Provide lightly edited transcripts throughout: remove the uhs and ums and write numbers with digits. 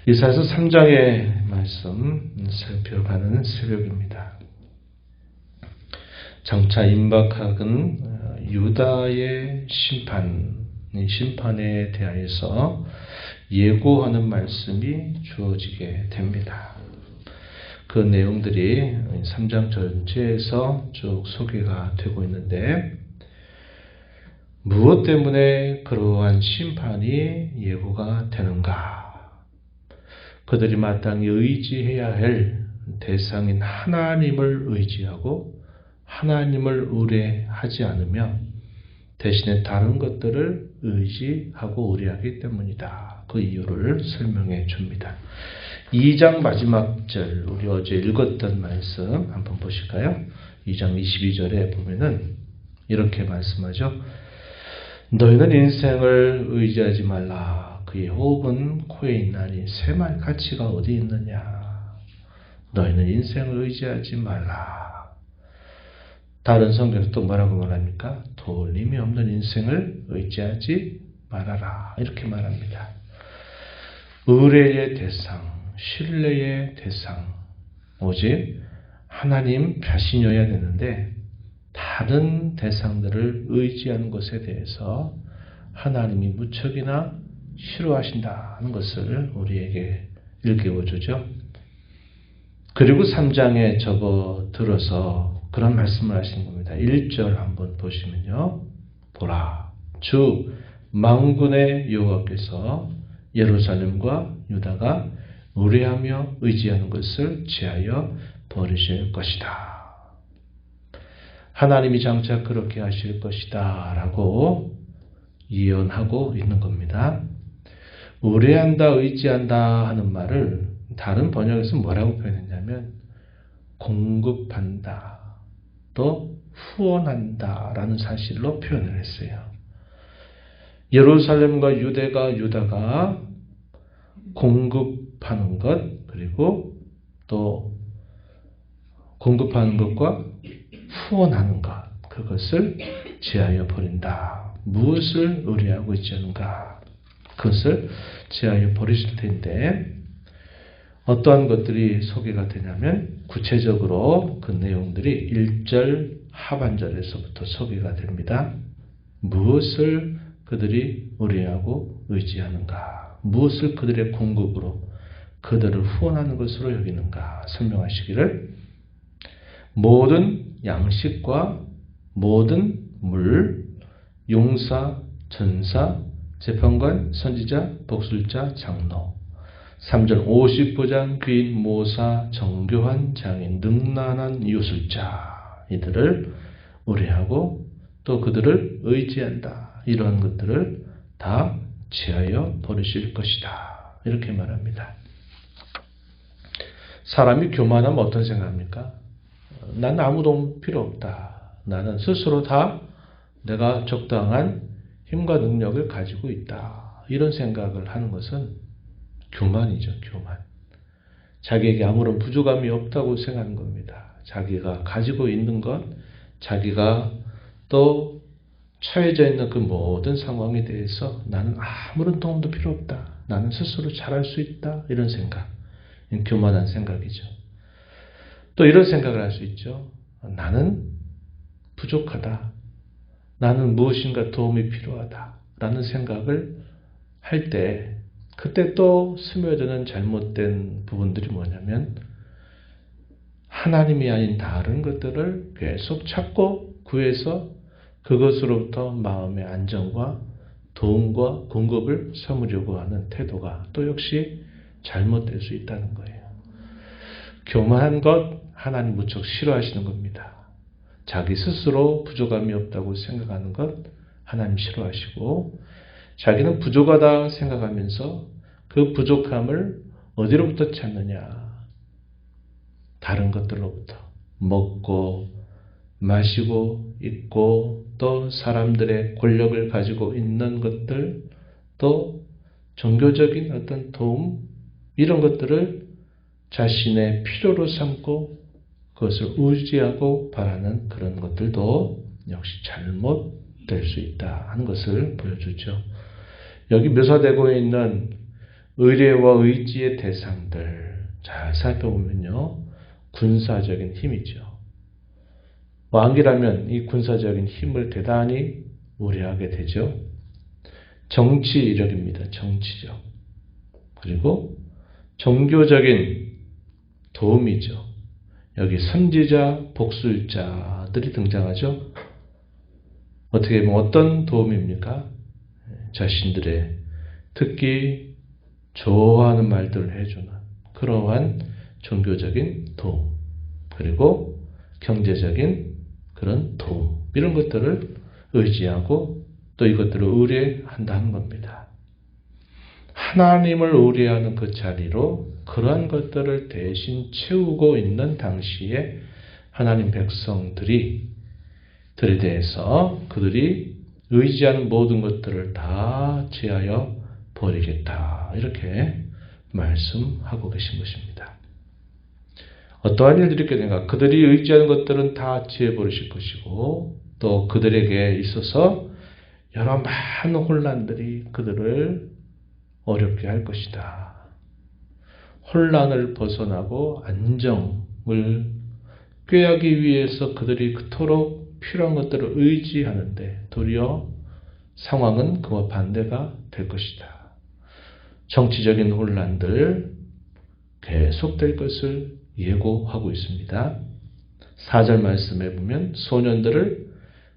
이사야서 3장의 말씀 살펴가는 새벽입니다. 장차 임박하는 유다의 심판에 대하여서 예고하는 말씀이 주어지게 됩니다. 그 내용들이 3장 전체에서 쭉 소개가 되고 있는데, 무엇 때문에 그러한 심판이 예고가 되는가? 그들이 마땅히 의지해야 할 대상인 하나님을 의지하고 하나님을 의뢰하지 않으며 대신에 다른 것들을 의지하고 의뢰하기 때문이다. 그 이유를 설명해 줍니다. 2장 마지막 절, 우리 어제 읽었던 말씀 한번 보실까요? 2장 22절에 보면은 이렇게 말씀하죠. 너희는 인생을 의지하지 말라. 그의 호흡은 코에 있나니 새말 가치가 어디 있느냐. 너희는 인생을 의지하지 말라. 다른 성경에서 또 뭐라고 말합니까? 돌림이 없는 인생을 의지하지 말아라. 이렇게 말합니다. 의뢰의 대상, 신뢰의 대상, 오직 하나님 자신이어야 되는데 다른 대상들을 의지하는 것에 대해서 하나님이 무척이나 싫어하신다는 것을 우리에게 일깨워주죠. 그리고 3장에 접어들어서 그런 말씀을 하시는 겁니다. 1절 한번 보시면요. 보라, 주 만군의 여호와께서 예루살렘과 유다가 의뢰하며 의지하는 것을 제하여 버리실 것이다. 하나님이 장차 그렇게 하실 것이다 라고 예언하고 있는 겁니다. 의뢰한다, 의지한다 하는 말을 다른 번역에서 뭐라고 표현했냐면 공급한다, 또 후원한다 라는 사실로 표현을 했어요. 예루살렘과 유다가 공급하는 것, 그리고 또 공급하는 것과 후원하는 것, 그것을 제하여 버린다. 무엇을 의뢰하고 있지 않은가? 그것을 제하여 버리실 텐데, 어떠한 것들이 소개가 되냐면 구체적으로 그 내용들이 1절 하반절에서부터 소개가 됩니다. 무엇을 그들이 의뢰하고 의지하는가? 무엇을 그들의 공급으로 그들을 후원하는 것으로 여기는가? 설명하시기를, 모든 양식과 모든 물, 용사, 전사, 재판관, 선지자, 복술자, 장로, 3절 50부장, 귀인, 모사, 정교한 장인, 능란한 유술자, 이들을 의뢰하고 또 그들을 의지한다. 이러한 것들을 다 제하여 버리실 것이다. 이렇게 말합니다. 사람이 교만하면 어떤 생각합니까? 나는 아무 도움 필요 없다. 나는 스스로 다 내가 적당한 힘과 능력을 가지고 있다. 이런 생각을 하는 것은 교만이죠. 교만. 자기에게 아무런 부족함이 없다고 생각하는 겁니다. 자기가 가지고 있는 것, 자기가 또 처해져 있는 그 모든 상황에 대해서 나는 아무런 도움도 필요 없다. 나는 스스로 잘할 수 있다. 이런 생각. 교만한 생각이죠. 또 이런 생각을 할 수 있죠. 나는 부족하다. 나는 무엇인가 도움이 필요하다. 라는 생각을 할 때, 그때 또 스며드는 잘못된 부분들이 뭐냐면 하나님이 아닌 다른 것들을 계속 찾고 구해서 그것으로부터 마음의 안정과 도움과 공급을 삼으려고 하는 태도가 또 역시 잘못될 수 있다는 거예요. 교만한 것 하나님 무척 싫어하시는 겁니다. 자기 스스로 부족함이 없다고 생각하는 것 하나님 싫어하시고, 자기는 부족하다 생각하면서 그 부족함을 어디로부터 찾느냐? 다른 것들로부터. 먹고 마시고 입고 또 사람들의 권력을 가지고 있는 것들, 또 종교적인 어떤 도움, 이런 것들을 자신의 필요로 삼고 그것을 의지하고 바라는 그런 것들도 역시 잘못될 수 있다 하는 것을 보여주죠. 여기 묘사되고 있는 의례와 의지의 대상들 잘 살펴보면요. 군사적인 힘이죠. 왕이라면 이 군사적인 힘을 대단히 우려하게 되죠. 정치력입니다. 정치적. 그리고 종교적인 도움이죠. 여기 선지자, 복술자들이 등장하죠. 어떻게 보면 어떤 도움입니까? 자신들의 듣기 좋아하는 말들을 해주는 그러한 종교적인 도움, 그리고 경제적인 그런 도움, 이런 것들을 의지하고 또 이것들을 의뢰한다는 겁니다. 하나님을 의뢰하는 그 자리로 그러한 것들을 대신 채우고 있는 당시에 하나님 백성들이 들에 대해서 그들이 의지하는 모든 것들을 다 제하여 버리겠다, 이렇게 말씀하고 계신 것입니다. 어떠한 일들이 있겠는가? 그들이 의지하는 것들은 다 제해버리실 것이고 또 그들에게 있어서 여러 많은 혼란들이 그들을 어렵게 할 것이다. 혼란을 벗어나고 안정을 꾀하기 위해서 그들이 그토록 필요한 것들을 의지하는데 도리어 상황은 그와 반대가 될 것이다. 정치적인 혼란들 계속될 것을 예고하고 있습니다. 4절 말씀에 보면 소년들을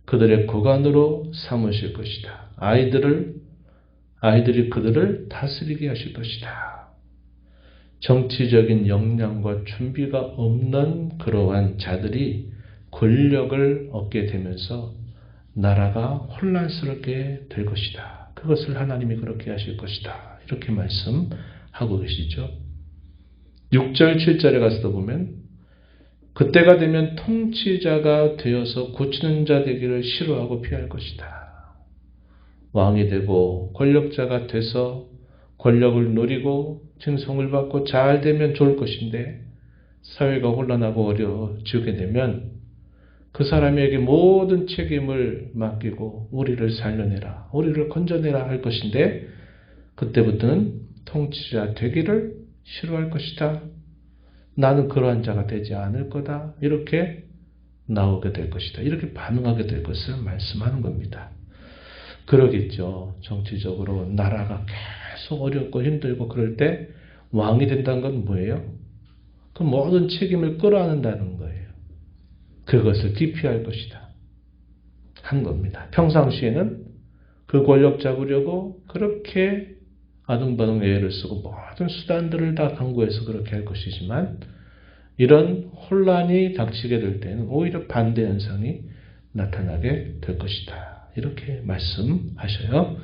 그들의 고관으로 삼으실 것이다. 아이들이 그들을 다스리게 하실 것이다. 정치적인 역량과 준비가 없는 그러한 자들이 권력을 얻게 되면서 나라가 혼란스럽게 될 것이다. 그것을 하나님이 그렇게 하실 것이다. 이렇게 말씀하고 계시죠. 6절, 7절에 가서 보면 그때가 되면 통치자가 되어서 고치는 자 되기를 싫어하고 피할 것이다. 왕이 되고 권력자가 돼서 권력을 누리고 칭송을 받고 잘 되면 좋을 것인데 사회가 혼란하고 어려워지게 되면 그 사람에게 모든 책임을 맡기고 우리를 살려내라, 우리를 건져내라 할 것인데 그때부터는 통치자 되기를 싫어할 것이다. 나는 그러한 자가 되지 않을 거다. 이렇게 나오게 될 것이다. 이렇게 반응하게 될 것을 말씀하는 겁니다. 그러겠죠. 정치적으로 나라가 계속 어렵고 힘들고 그럴 때 왕이 된다는 건 뭐예요? 그 모든 책임을 끌어안는다는 거예요. 그것을 기피할 것이다. 한 겁니다. 평상시에는 그 권력 잡으려고 그렇게 아둥바둥 애를 쓰고 모든 수단들을 다 강구해서 그렇게 할 것이지만 이런 혼란이 닥치게 될 때는 오히려 반대 현상이 나타나게 될 것이다. 이렇게 말씀하셔요.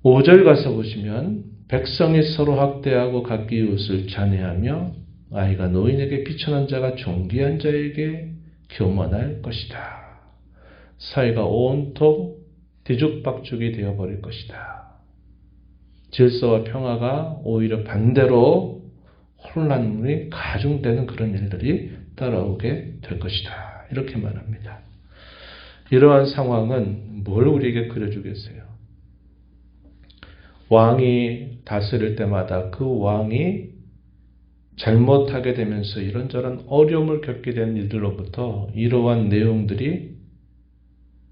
5절 가서 보시면 백성이 서로 학대하고 각기 이웃을 잔해하며 아이가 노인에게 비천한 자가 존귀한 자에게 교만할 것이다. 사회가 온통 뒤죽박죽이 되어버릴 것이다. 질서와 평화가 오히려 반대로 혼란이 가중되는 그런 일들이 따라오게 될 것이다. 이렇게 말합니다. 이러한 상황은 뭘 우리에게 그려주겠어요? 왕이 다스릴 때마다 그 왕이 잘못하게 되면서 이런저런 어려움을 겪게 된 일들로부터 이러한 내용들이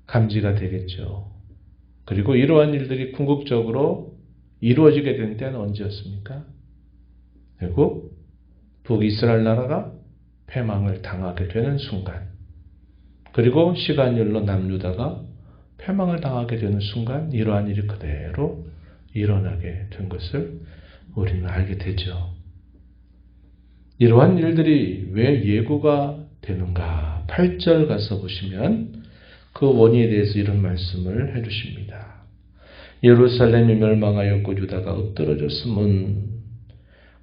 감지가 되겠죠. 그리고 이러한 일들이 궁극적으로 이루어지게 된 때는 언제였습니까? 결국 북이스라엘 나라가 패망을 당하게 되는 순간, 그리고 시간열로 남유다가 패망을 당하게 되는 순간 이러한 일이 그대로 일어나게 된 것을 우리는 알게 되죠. 이러한 일들이 왜 예고가 되는가? 8절 가서 보시면 그 원인에 대해서 이런 말씀을 해주십니다. 예루살렘이 멸망하였고 유다가 엎드러졌음은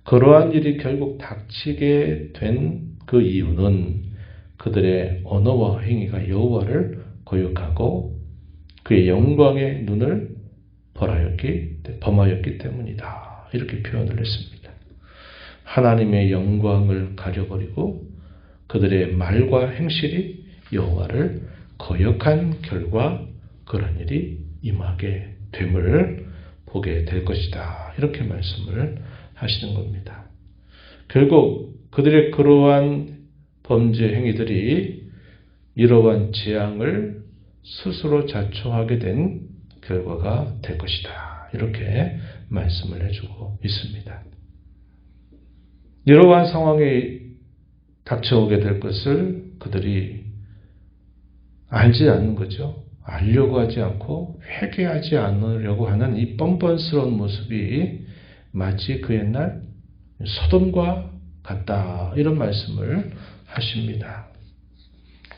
그러한 일이 결국 닥치게 된 그 이유는 그들의 언어와 행위가 여호와를 거역하고 그의 영광의 눈을 범하였기 때문이다. 이렇게 표현을 했습니다. 하나님의 영광을 가려버리고 그들의 말과 행실이 여호와를 거역한 결과 그런 일이 임하게 됨을 보게 될 것이다. 이렇게 말씀을 하시는 겁니다. 결국 그들의 그러한 범죄 행위들이 이러한 재앙을 스스로 자초하게 된 결과가 될 것이다. 이렇게 말씀을 해주고 있습니다. 이러한 상황이 닥쳐오게 될 것을 그들이 알지 않는 거죠. 알려고 하지 않고 회개하지 않으려고 하는 이 뻔뻔스러운 모습이 마치 그 옛날 소돔과 같다. 이런 말씀을 하십니다.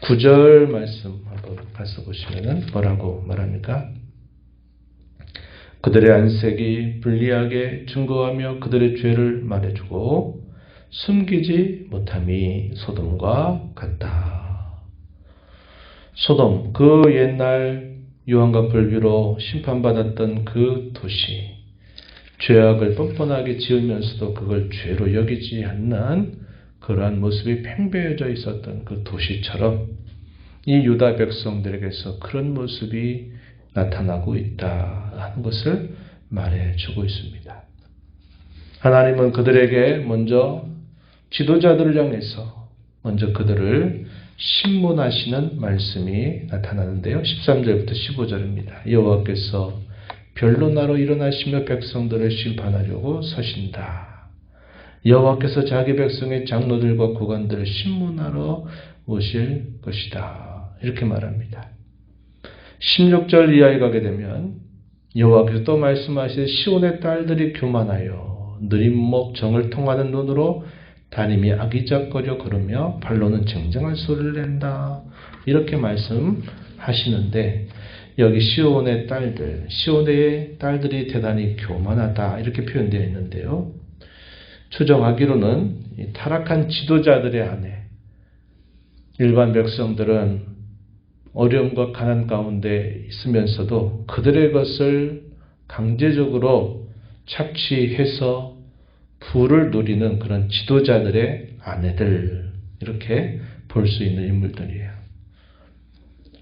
9절 말씀 한번 가서 보시면은 뭐라고 말합니까? 그들의 안색이 불리하게 증거하며 그들의 죄를 말해주고 숨기지 못함이 소돔과 같다. 소돔, 그 옛날 유황과 불비로 심판받았던 그 도시, 죄악을 뻔뻔하게 지으면서도 그걸 죄로 여기지 않는 그러한 모습이 팽배해져 있었던 그 도시처럼 이 유다 백성들에게서 그런 모습이 나타나고 있다 하는 것을 말해주고 있습니다. 하나님은 그들에게 먼저 지도자들을 향해서 먼저 그들을 신문하시는 말씀이 나타나는데요. 13절부터 15절입니다. 여호와께서 변론하러 일어나시며 백성들을 심판하려고 서신다. 여호와께서 자기 백성의 장로들과 고관들을 신문하러 오실 것이다. 이렇게 말합니다. 16절 이하에 가게 되면 여호와께서 또 말씀하시되 시온의 딸들이 교만하여 느린 목 정을 통하는 눈으로 다님이 아기작거려 걸으며 발로는 쟁쟁한 소리를 낸다. 이렇게 말씀하시는데 여기 시온의 딸들, 시온의 딸들이 대단히 교만하다 이렇게 표현되어 있는데요. 추정하기로는 이 타락한 지도자들의 아내, 일반 백성들은 어려움과 가난 가운데 있으면서도 그들의 것을 강제적으로 착취해서 부를 누리는 그런 지도자들의 아내들, 이렇게 볼 수 있는 인물들이에요.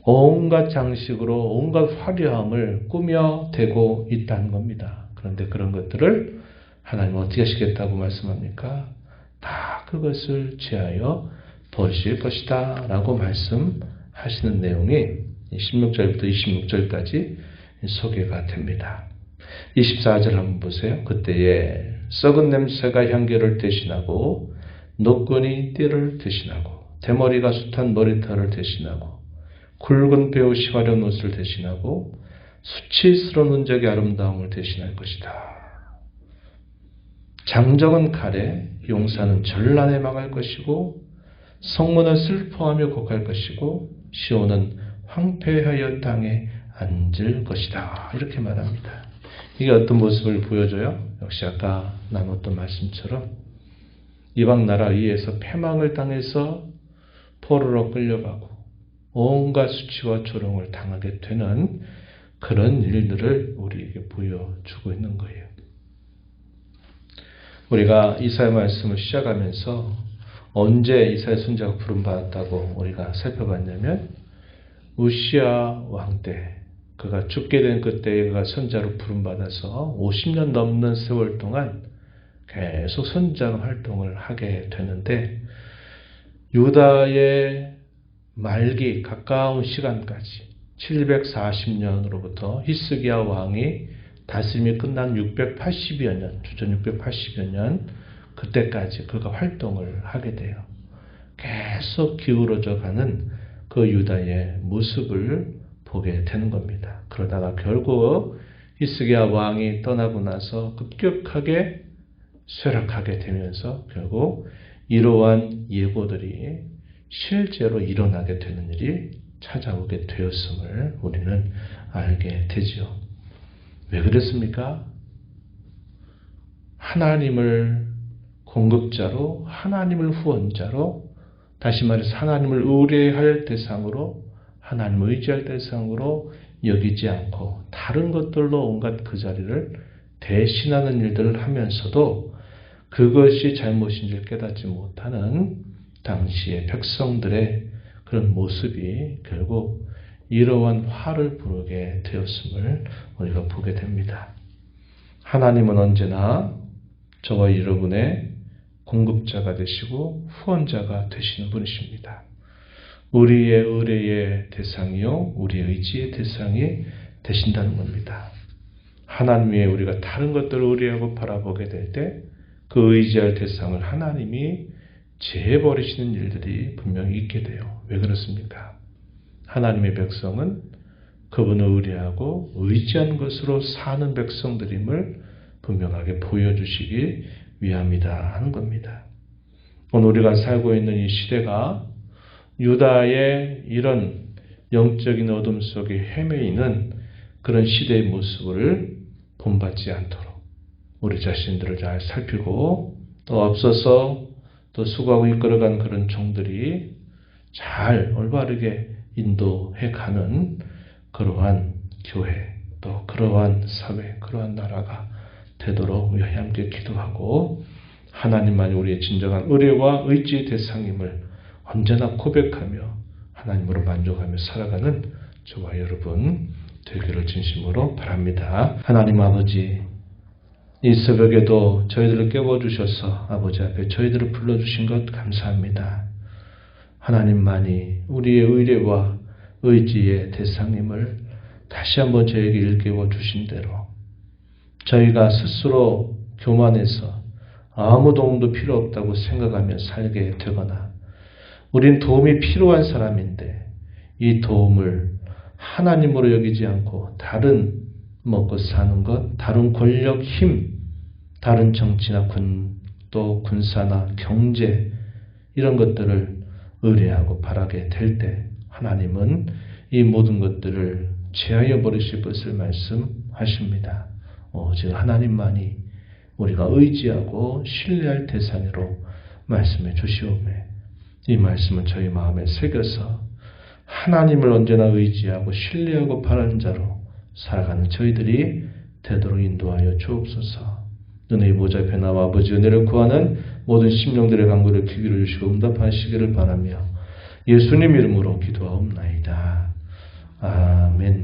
온갖 장식으로 온갖 화려함을 꾸며대고 있다는 겁니다. 그런데 그런 것들을 하나님은 어떻게 하시겠다고 말씀합니까? 다 그것을 제하여 버리실 것이다 라고 말씀하시는 내용이 16절부터 26절까지 소개가 됩니다. 24절 한번 보세요. 그때에 썩은 냄새가 향기를 대신하고 노끈이 띠를 대신하고 대머리가 숱한 머리털을 대신하고 굵은 배옷이 화려한 옷을 대신하고 수치스러운 흔적의 아름다움을 대신할 것이다. 장정은 칼에 용사는 전란에 망할 것이고 성문은 슬퍼하며 곡할 것이고 시온은 황폐하여 땅에 앉을 것이다. 이렇게 말합니다. 이게 어떤 모습을 보여줘요? 역시 아까 나눴던 말씀처럼 이방 나라에 의해서 패망을 당해서 포로로 끌려가고 온갖 수치와 조롱을 당하게 되는 그런 일들을 우리에게 보여주고 있는 거예요. 우리가 이사야 말씀을 시작하면서 언제 이사야 선지자가 부름받았다고 우리가 살펴봤냐면 우시야 왕 때 그가 죽게 된 그때에 그가 선지자로 부름받아서 50년 넘는 세월 동안 계속 선지자 활동을 하게 되는데 유다의 말기 가까운 시간까지 740년으로부터 히스기야 왕이 다스림이 끝난 680여 년, 주전 680여 년 그때까지 그가 활동을 하게 돼요. 계속 기울어져 가는 그 유다의 모습을 보게 되는 겁니다. 그러다가 결국 히스기야 왕이 떠나고 나서 급격하게 쇠락하게 되면서 결국 이러한 예고들이 실제로 일어나게 되는 일이 찾아오게 되었음을 우리는 알게 되죠. 왜 그랬습니까? 하나님을 공급자로, 하나님을 후원자로, 다시 말해서 하나님을 의뢰할 대상으로, 하나님을 의지할 대상으로 여기지 않고 다른 것들로 온갖 그 자리를 대신하는 일들을 하면서도 그것이 잘못인지를 깨닫지 못하는 당시의 백성들의 그런 모습이 결국 이러한 화를 부르게 되었음을 우리가 보게 됩니다. 하나님은 언제나 저와 여러분의 공급자가 되시고 후원자가 되시는 분이십니다. 우리의 의뢰의 대상이요, 우리의 의지의 대상이 되신다는 겁니다. 하나님 외에 우리가 다른 것들을 의뢰하고 바라보게 될 때 그 의지할 대상을 하나님이 제해버리시는 일들이 분명히 있게 돼요. 왜 그렇습니까? 하나님의 백성은 그분을 의뢰하고 의지한 것으로 사는 백성들임을 분명하게 보여주시기 위함이다 하는 겁니다. 오늘 우리가 살고 있는 이 시대가 유다의 이런 영적인 어둠 속에 헤매이는 그런 시대의 모습을 본받지 않도록 우리 자신들을 잘 살피고 또 앞서서 또 수고하고 이끌어간 그런 종들이 잘 올바르게 인도해 가는 그러한 교회 또 그러한 사회 그러한 나라가 되도록 우리 함께 기도하고 하나님만이 우리의 진정한 의뢰와 의지의 대상임을 언제나 고백하며 하나님으로 만족하며 살아가는 저와 여러분 되기를 진심으로 바랍니다. 하나님 아버지, 이 새벽에도 저희들을 깨워주셔서 아버지 앞에 저희들을 불러주신 것 감사합니다. 하나님만이 우리의 의뢰와 의지의 대상임을 다시 한번 저에게 일깨워 주신 대로 저희가 스스로 교만해서 아무 도움도 필요 없다고 생각하며 살게 되거나 우린 도움이 필요한 사람인데 이 도움을 하나님으로 여기지 않고 다른 먹고 사는 것, 다른 권력, 힘, 다른 정치나 또 군사나 경제 이런 것들을 의뢰하고 바라게 될 때 하나님은 이 모든 것들을 제하여 버리실 것을 말씀하십니다. 오직 하나님만이 우리가 의지하고 신뢰할 대상으로 말씀해 주시오매 이 말씀을 저희 마음에 새겨서 하나님을 언제나 의지하고 신뢰하고 바라는 자로 살아가는 저희들이 되도록 인도하여 주옵소서. 은혜의 보좌 앞에 나와 아버지 은혜를 구하는 모든 심령들의 간구를 귀기로 주시고 응답하시기를 바라며 예수님 이름으로 기도하옵나이다. 아멘.